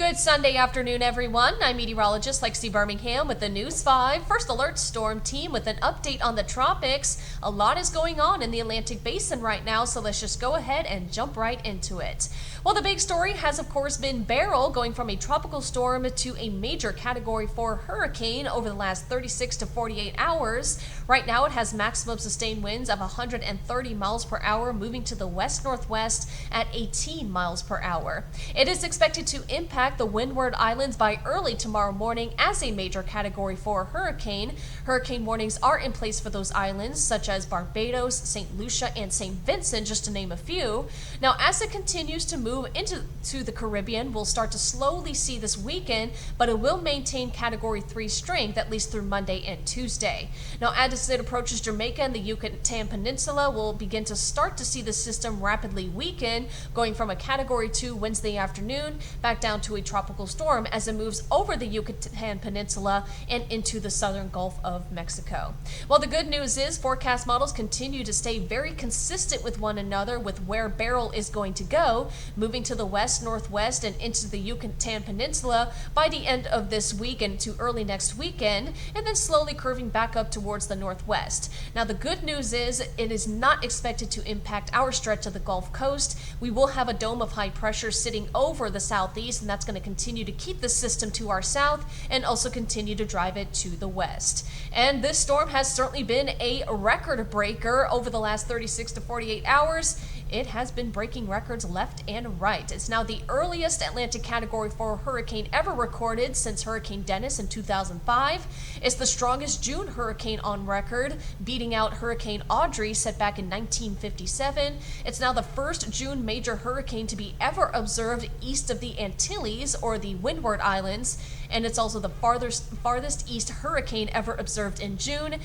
Good Sunday afternoon, everyone. I'm meteorologist Lexi Birmingham with the News 5 First Alert Storm Team with an update on the tropics. A lot is going on in the Atlantic Basin right now, so let's just go ahead and jump right into it. Well, the big story has, of course, been Beryl going from a tropical storm to a major Category 4 hurricane over the last 36 to 48 hours. Right now, it has maximum sustained winds of 130 miles per hour, moving to the west-northwest at 18 miles per hour. It is expected to impact the Windward Islands by early tomorrow morning as a major Category 4 hurricane. Hurricane warnings are in place for those islands, such as Barbados, St. Lucia, and St. Vincent, just to name a few. Now, as it continues to move into the Caribbean, we'll start to slowly see this weekend, but it will maintain Category 3 strength at least through Monday and Tuesday. Now, as it approaches Jamaica and the Yucatan Peninsula, we'll begin to start to see the system rapidly weaken, going from a Category 2 Wednesday afternoon back down to a tropical storm as it moves over the Yucatan Peninsula and into the southern Gulf of Mexico. Well, the good news is forecast models continue to stay very consistent with one another with where Beryl is going to go, moving to the west, northwest, and into the Yucatan Peninsula by the end of this week and to early next weekend, and then slowly curving back up towards the northwest. Now, the good news is it is not expected to impact our stretch of the Gulf Coast. We will have a dome of high pressure sitting over the southeast, and that's going to continue to keep the system to our south and also continue to drive it to the west. And this storm has certainly been a record breaker over the last 36 to 48 hours. It has been breaking records left and right. It's now the earliest Atlantic Category 4 hurricane ever recorded since Hurricane Dennis in 2005. It's the strongest June hurricane on record, beating out Hurricane Audrey set back in 1957. It's now the first June major hurricane to be ever observed east of the Antilles or the Windward Islands, and it's also the farthest east hurricane ever observed in June.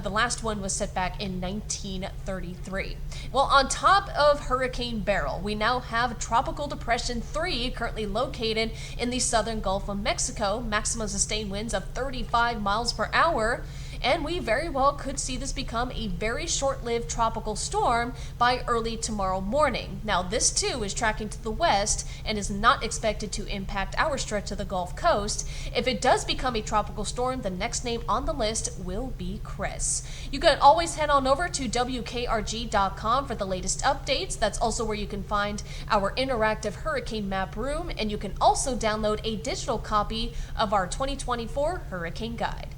The last one was set back in 1933. Well, on top of Hurricane Beryl, we now have Tropical Depression 3 currently located in the southern Gulf of Mexico, maximum sustained winds of 35 miles per hour. And we very well could see this become a very short-lived tropical storm by early tomorrow morning. Now, this too is tracking to the west and is not expected to impact our stretch of the Gulf Coast. If it does become a tropical storm, the next name on the list will be Chris. You can always head on over to WKRG.com for the latest updates. That's also where you can find our interactive hurricane map room, and you can also download a digital copy of our 2024 Hurricane Guide.